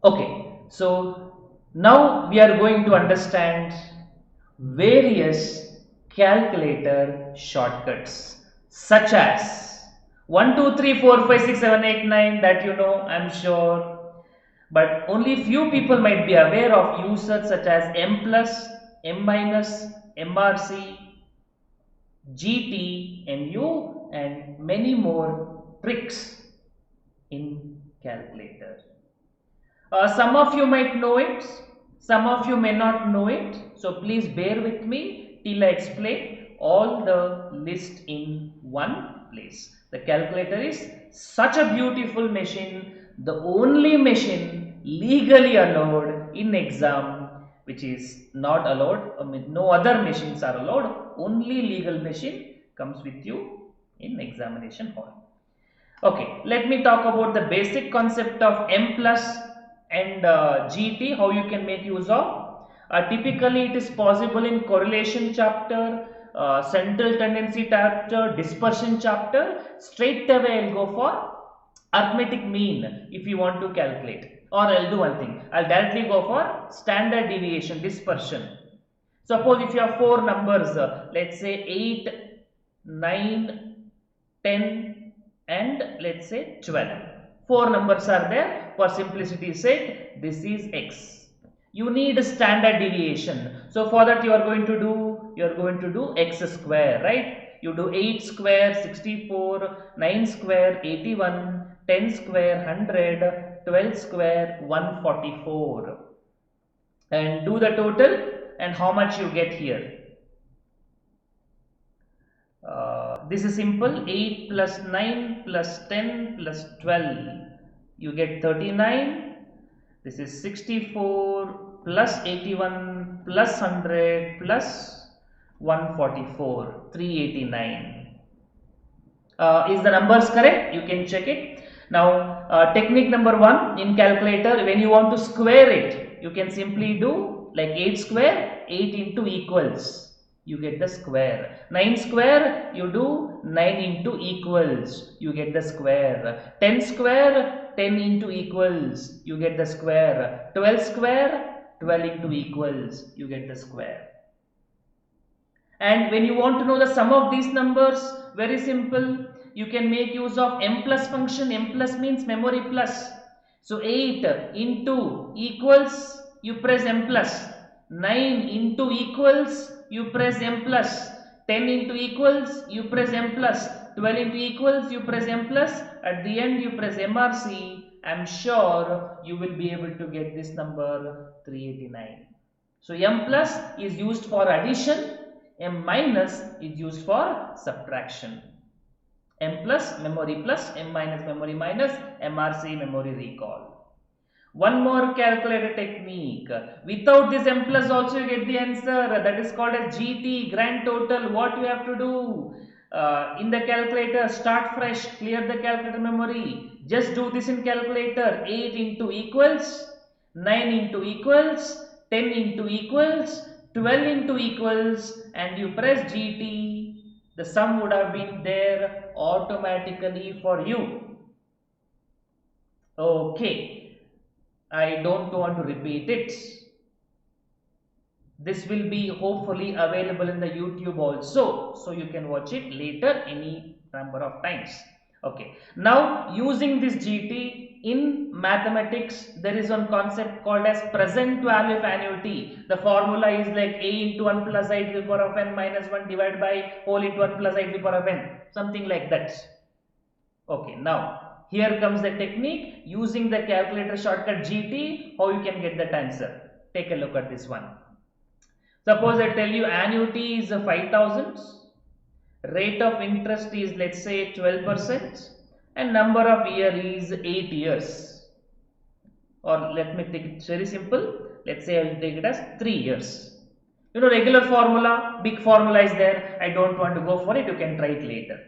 Okay, so now we are going to understand various calculator shortcuts such as 1, 2, 3, 4, 5, 6, 7, 8, 9, that you know, I'm sure, but only few people might be aware of users such as M plus, M minus, MRC, GT, MU, and many more tricks in calculator. Some of you might know it, some of you may not know it. So please bear with me till I explain all the list in one place. The calculator is such a beautiful machine, the only machine legally allowed in exam, which is not allowed. I mean, no other machines are allowed. Only legal machine comes with you in examination hall. Okay, let me talk about the basic concept of M plus and GT, how you can make use of. Typically, it is possible in correlation chapter, central tendency chapter, dispersion chapter. Straight away, I'll go for arithmetic mean if you want to calculate. Or I'll do one thing, I'll directly go for standard deviation, dispersion. Suppose if you have four numbers, let's say 8, 9, 10, and let's say 12. Four numbers are there. For simplicity's sake, this is x. You need a standard deviation. So for that you are going to do x square, right? You do 8 square 64, 9 square 81, 10 square 100, 12 square 144, and do the total, and how much you get here. This is simple. 8 plus 9 plus 10 plus 12, you get 39. This is 64 plus 81 plus 100 plus 144, 389. Is the numbers correct? You can check it. Now technique number 1 in calculator, when you want to square it, you can simply do like 8 square, 8 into equals, you get the square. 9 square, you do 9 into equals, you get the square. 10 square, 10 into equals, you get the square. 12 square, 12 into equals, you get the square. And when you want to know the sum of these numbers, very simple. You can make use of M plus function. M plus means memory plus. So 8 into equals, you press M plus. 9 into equals, you press M plus. 10 into equals, you press M plus. 12 into equals, you press M plus. At the end, you press MRC. I'm sure you will be able to get this number 389. So M plus is used for addition, M minus is used for subtraction. M plus memory plus, M minus memory minus, MRC memory recall. One more calculator technique. Without this M plus also you get the answer. That is called as GT, grand total. What you have to do? In the calculator, start fresh, clear the calculator memory. Just do this in calculator. 8 into equals, 9 into equals, 10 into equals, 12 into equals, and you press GT. The sum would have been there automatically for you. Okay, I don't want to repeat it. This will be hopefully available in the YouTube also, so you can watch it later any number of times. Okay, now using this GT in mathematics, there is one concept called as present value of annuity. The formula is like a into 1 plus I to the power of n minus 1 divided by whole into 1 plus I to the power of n, something like that. Okay, now here comes the technique using the calculator shortcut GT, how you can get that answer. Take a look at this one. Suppose I tell you annuity is 5,000, rate of interest is let's say 12%, and number of year is 8 years. Or let me take it very simple. Let's say I will take it as 3 years. You know, regular formula, big formula is there. I don't want to go for it. You can try it later.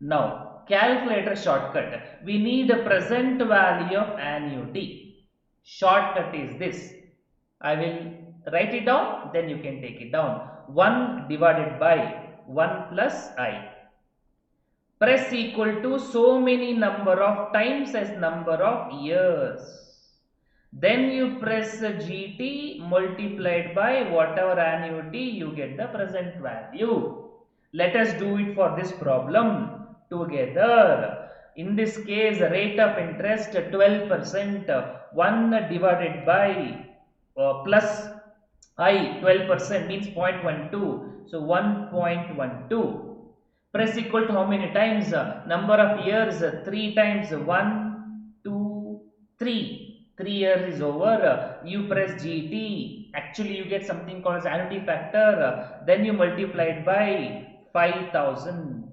Now, calculator shortcut. We need a present value of annuity. Shortcut is this. I will write it down, then you can take it down. 1 divided by 1 plus I. Press equal to so many number of times as number of years. Then you press GT multiplied by whatever annuity, you get the present value. Let us do it for this problem together. In this case, rate of interest 12%, 1 divided by plus I 12% means 0.12. So 1.12. Press equal to how many times? Number of years 3 times 1, 2, 3. 3 years is over. You press GT. Actually, you get something called as annuity factor. Then you multiply it by 5000.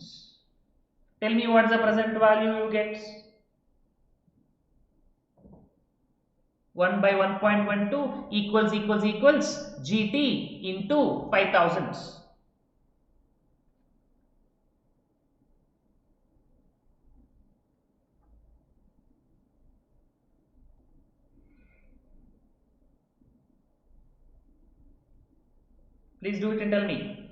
Tell me what's the present value you get? 1 by 1.12 equals GT into 5000. Please do it and tell me.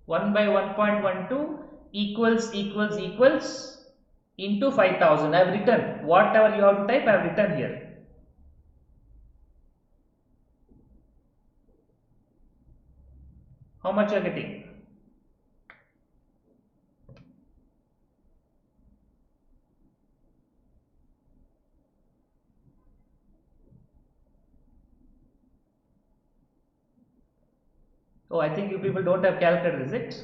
1 by 1.12 equals into 5000. I have written whatever you have to type, I have written here. How much you are getting? Oh, I think you people don't have calculator, is it?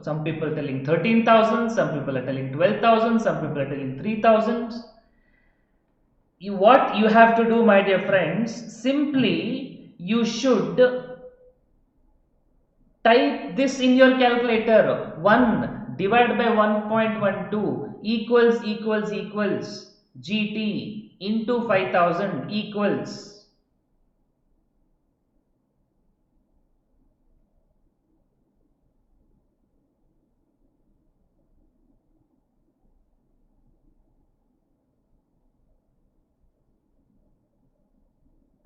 Some people are telling 13,000, some people are telling 12,000, some people are telling 3,000. What you have to do, my dear friends, simply you should type this in your calculator. 1 divided by 1.12 equals GT into 5000 equals.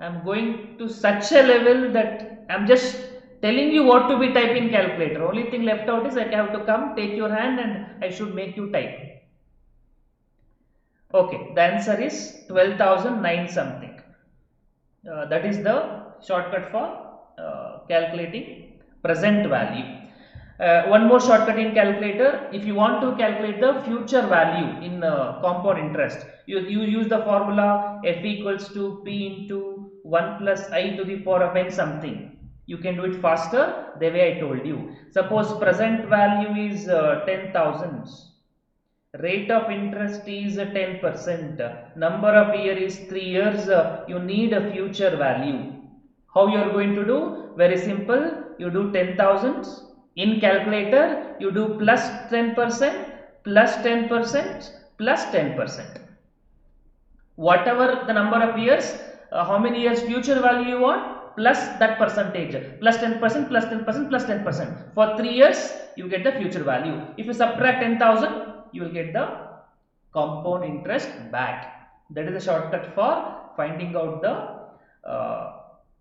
I am going to such a level that I am just telling you what to be type in calculator. Only thing left out is I have to come, take your hand and I should make you type. Okay, the answer is 12,009 something. That is the shortcut for calculating present value. One more shortcut in calculator. If you want to calculate the future value in compound interest, you use the formula F equals to P into 1 plus I to the power of n something. You can do it faster the way I told you. Suppose present value is 10,000. Rate of interest is 10%. Number of year is 3 years. You need a future value. How you are going to do? Very simple. You do 10,000. In calculator, you do plus 10%, plus 10%, plus 10%. Whatever the number of years, how many years future value you want, plus that percentage, plus 10%, plus 10%, plus 10%. For 3 years, you get the future value. If you subtract 10,000, you will get the compound interest back. That is a shortcut for finding out the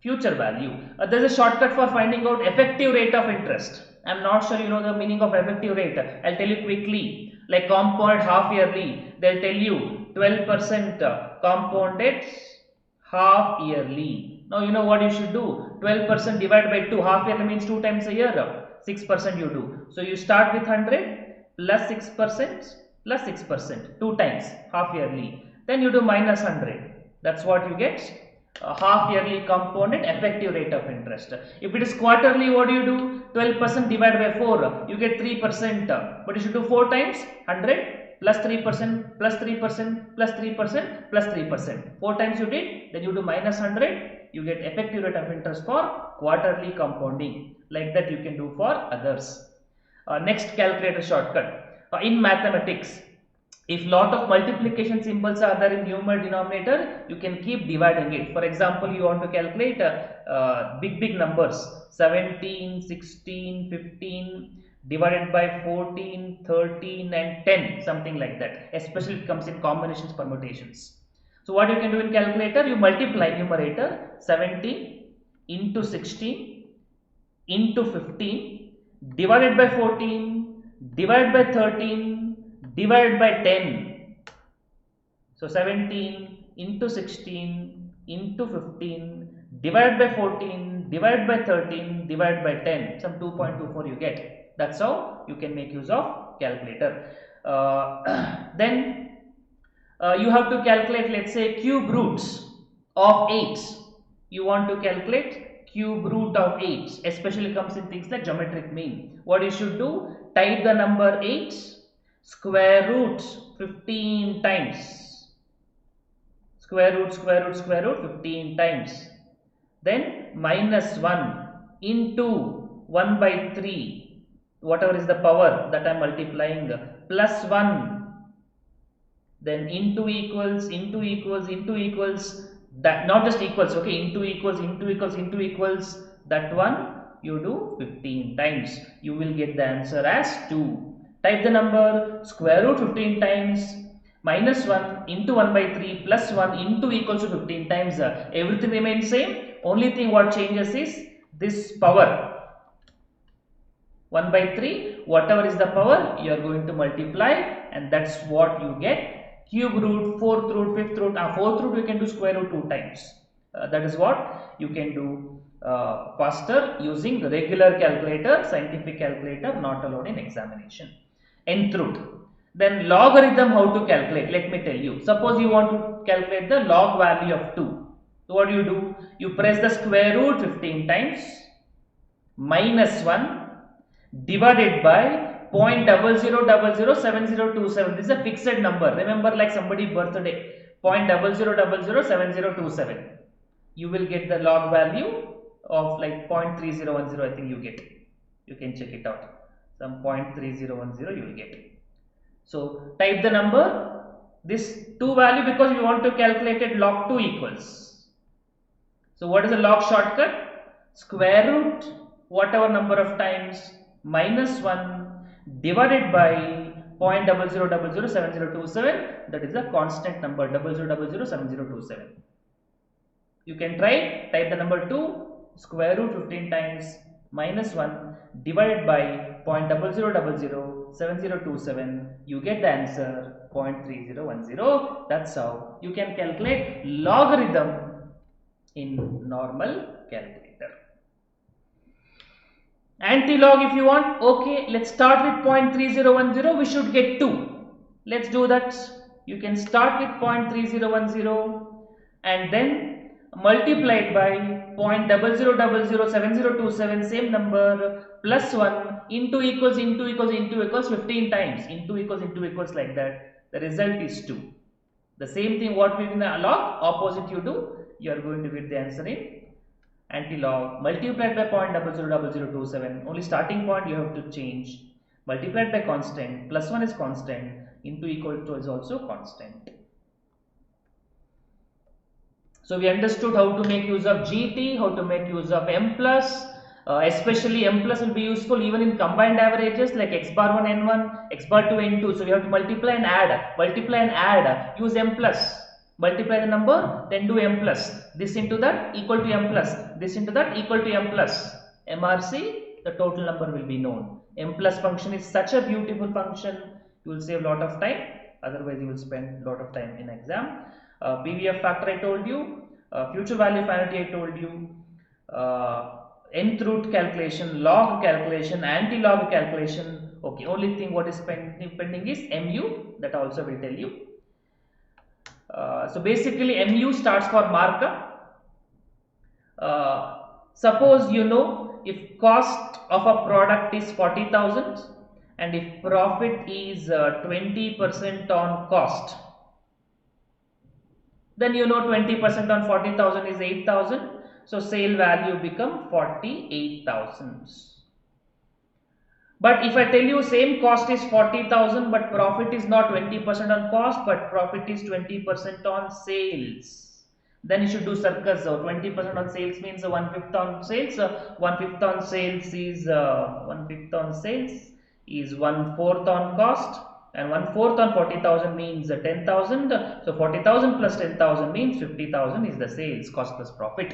future value. There is a shortcut for finding out effective rate of interest. I am not sure you know the meaning of effective rate. I will tell you quickly. Like compound half yearly, they will tell you 12% compounded half yearly. Now you know what you should do. 12% divided by 2, half yearly means 2 times a year. 6% you do. So you start with 100 plus 6% plus 6%, 2 times half yearly. Then you do minus 100. That's what you get. Half yearly compounded effective rate of interest. If it is quarterly, what do you do? 12% divided by 4, you get 3%. But you should do 4 times 100 plus 3% plus 3% plus 3% plus 3%. 4 times you did, then you do minus 100. You get effective rate of interest for quarterly compounding. Like that you can do for others. Next calculator shortcut. In mathematics, if lot of multiplication symbols are there in numerator denominator, you can keep dividing it. For example, you want to calculate big numbers 17, 16, 15 divided by 14, 13 and 10, something like that, especially it comes in combinations, permutations. So what you can do in calculator, you multiply numerator 17 into 16 into 15 divided by 14 divided by 13 divided by 10. So 17 into 16 into 15 divided by 14 divided by 13 divided by 10, some 2.24 you get. That's how you can make use of calculator. Then you have to calculate, let's say, cube roots of 8s. You want to calculate cube root of 8s, especially comes in things like geometric mean. What you should do, type the number 8 square root 15 times, square root 15 times, then minus 1 into 1 by 3, whatever is the power that I am multiplying, plus 1, then into equals, that not just equals, okay, into equals, that one you do 15 times, you will get the answer as 2. Type the number square root 15 times minus 1 into 1 by 3 plus 1 into equals to 15 times. Everything remains same, only thing what changes is this power. 1 by 3, whatever is the power, you are going to multiply, and that's what you get. Cube root, fourth root, fifth root, fourth root you can do square root 2 times. That is what you can do faster using the regular calculator, scientific calculator, not allowed in examination. Nth root. Then logarithm, how to calculate? Let me tell you. Suppose you want to calculate the log value of 2. So what do? You press the square root 15 times minus 1 divided by 0.00007027. This is a fixed number. Remember, like somebody birthday, 0.00007027. You will get the log value of like 0.3010. I think you get. You can check it out. Some 0.3010 you will get. So type the number. This 2 value, because we want to calculate it, log 2 equals. So what is the log shortcut? Square root whatever number of times minus 1 divided by 0.00007027, that is a constant number, 00007027. You can try, type the number 2 square root 15 times minus 1 divided by 0.00007027, you get the answer 0.3010. That's how you can calculate logarithm in normal calculator. Anti-log if you want. Okay, let's start with 0.3010. We should get 2. Let's do that. You can start with 0.3010 and then multiply it by 0.00007027, same number, plus 1 into equals 15 times, into equals like that. The result is 2. The same thing what we did in a log, opposite you do, you are going to get the answer in anti-log. Multiplied by 0.000027, only starting point you have to change, multiplied by constant, plus 1 is constant, into equal to is also constant. So we understood how to make use of GT, how to make use of M plus, especially M plus will be useful even in combined averages like x bar 1 n1, x bar 2 n2. So we have to multiply and add, use M plus. Multiply the number, then do M plus. This into that equal to M plus. This into that equal to M plus. MRC, the total number will be known. M plus function is such a beautiful function. You will save a lot of time. Otherwise, you will spend a lot of time in exam. PVF factor I told you. Future value finality I told you. Nth root calculation, log calculation, anti-log calculation. Okay, only thing what is pending is MU. That also will tell you. So basically MU starts for markup. Suppose you know if cost of a product is 40,000 and if profit is 20% on cost, then you know 20% on 40,000 is 8,000. So sale value become 48,000. But if I tell you same cost is 40,000 but profit is not 20% on cost but profit is 20% on sales, then you should do circus. So 20% on sales means 1/5 on sales. 1/5 on sales is 1/5 on sales is 1/4 on cost, and 1/4 on 40,000 means 10,000. So 40,000 plus 10,000 means 50,000 is the sales cost plus profit.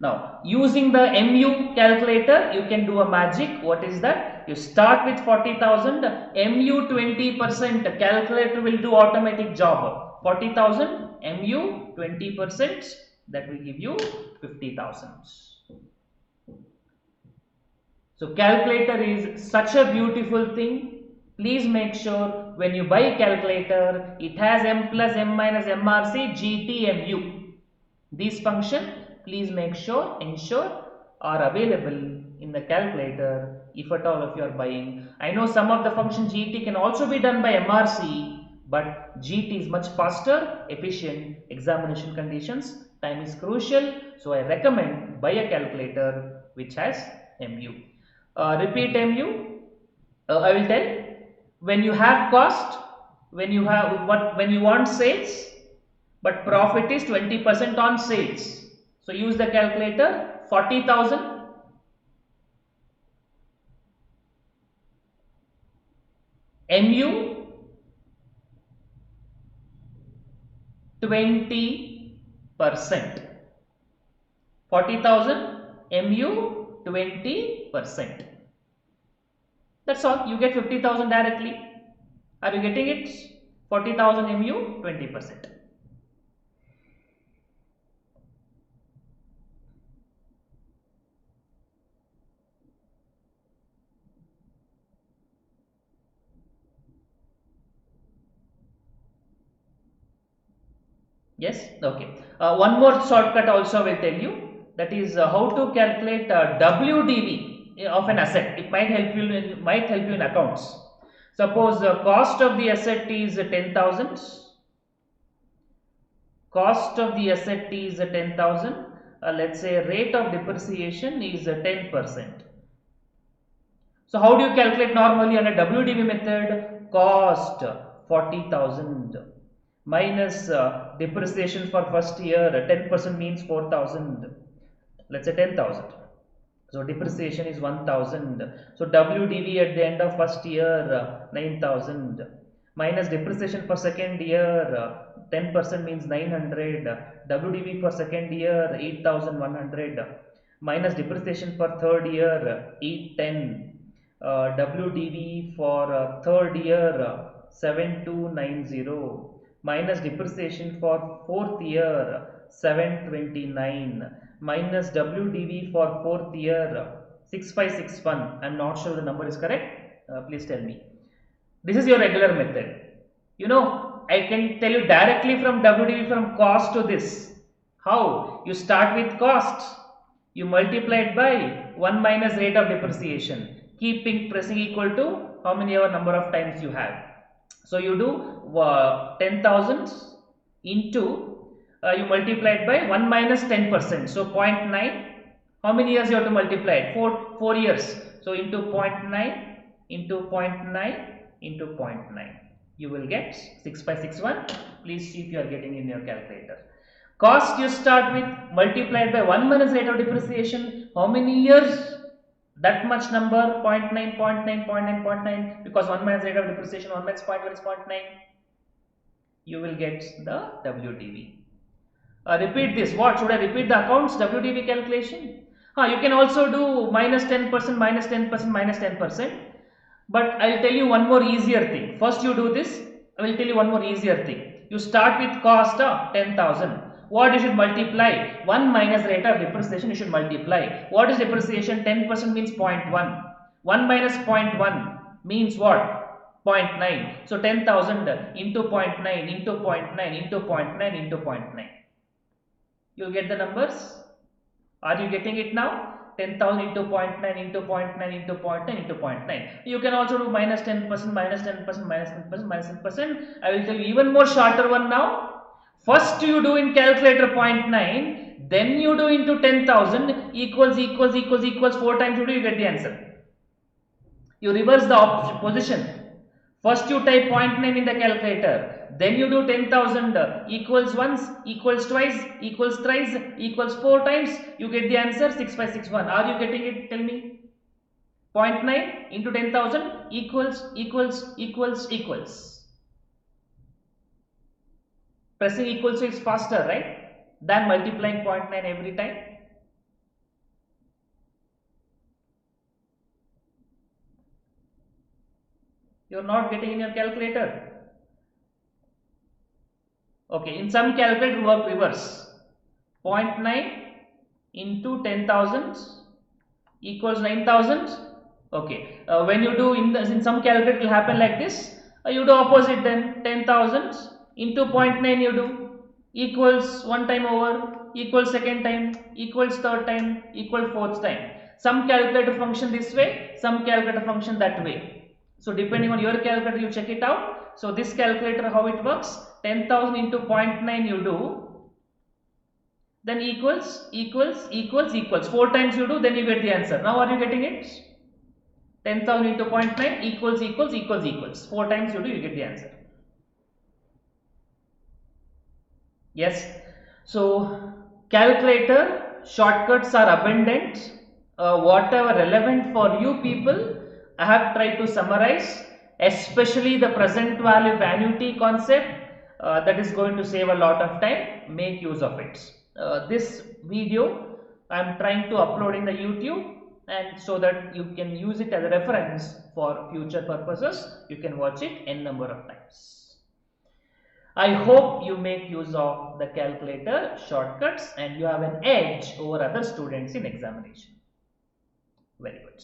Now, using the MU calculator, you can do a magic. What is that? You start with 40,000, MU 20%, calculator will do automatic job. 40,000, MU 20%, that will give you 50,000. So, calculator is such a beautiful thing. Please make sure when you buy calculator, it has M plus M minus MRC, GT, MU. These functions, please ensure are available in the calculator if at all if you are buying. I know some of the function GT can also be done by MRC, but GT is much faster, efficient. Examination conditions, time is crucial, so I recommend buy a calculator which has MU. Repeat MU. I will tell. When you have cost, when you want sales, but profit is 20% on sales. So use the calculator. 40,000 MU 20%. 40,000 MU 20%. That's all. You get 50,000 directly. Are you getting it? 40,000 MU 20%. Yes, okay. One more shortcut also will tell you, that is how to calculate WDV of an asset. It might help you in accounts. Suppose the cost of the asset is 10,000. Cost of the asset is 10,000. Let's say rate of depreciation is 10%. So how do you calculate normally on a WDV method? Cost 40,000 minus depreciation for first year. 10% means 4,000. Let's say 10,000. So depreciation is 1,000. So WDV at the end of first year 9,000 minus depreciation for second year 10% means 900. WDV for second year 8,100 minus depreciation for third year 810. WDV for third year 7290 minus depreciation for fourth year 729 minus WDV for fourth year 6561. I am not sure the number is correct. Please tell me. This is your regular method. You know, I can tell you directly from WDV from cost to this. How? You start with cost. You multiply it by 1 minus rate of depreciation. Keeping pressing equal to how many ever number of times you have. So you do 10,000 into you multiply it by 1 minus 10%. So 0.9. How many years you have to multiply it? 4 years. So into 0.9 into 0.9 into 0.9. You will get 6561. Please see if you are getting in your calculator. Cost you start with multiplied by 1 minus rate of depreciation. How many years? That much number 0.9, 0.9, 0.9, 0.9, because 1 minus rate of depreciation, 1 minus 0.1 is 0.9. You will get the WDV. Repeat this. What should I repeat the accounts WDV calculation? You can also do minus 10%, minus 10%, minus 10%. But I will tell you one more easier thing. First you do this. I will tell you one more easier thing. You start with cost of 10,000. What you should multiply? 1 minus rate of depreciation you should multiply. What is depreciation? 10% means 0.1. 1 minus 0.1 means what? 0.9. So 10,000 into 0.9 into 0.9 into 0.9 into 0.9. You will get the numbers. Are you getting it now? 10,000 into 0.9 into 0.9 into 0.9 into 0.9. You can also do minus 10%, minus 10%, minus 10%, minus 10%. I will tell you even more shorter one now. First you do in calculator 0.9, then you do into 10,000 equals 4 times you do, you get the answer. You reverse the position. First you type 0.9 in the calculator, then you do 10,000 equals once, equals twice, equals thrice, equals 4 times, you get the answer 6561. Are you getting it? Tell me. 0.9 into 10,000 equals. Pressing equals to is faster, right, than multiplying 0.9 every time. You're not getting in your calculator. Okay, in some calculator work reverse. 0.9 into 10,000 equals 9,000. Okay, when you do in some calculator it will happen like this. You do opposite then. 10,000 into 0.9 you do equals one time over, equals second time, equals third time, equals fourth time. Some calculator function this way, some calculator function that way. So depending on your calculator you check it out. So this calculator how it works, 10,000 into 0.9 you do, then equals 4 times you do, then you get the answer. Now are you getting it? 10,000 into 0.9 equals 4 times you do, you get the answer. Yes. So calculator shortcuts are abundant. Whatever relevant for you people, I have tried to summarize, especially the present value annuity concept. That is going to save a lot of time. Make use of it. This video I am trying to upload in the YouTube, and so that you can use it as a reference for future purposes. You can watch it n number of times. I hope you make use of the calculator shortcuts and you have an edge over other students in examination. Very good.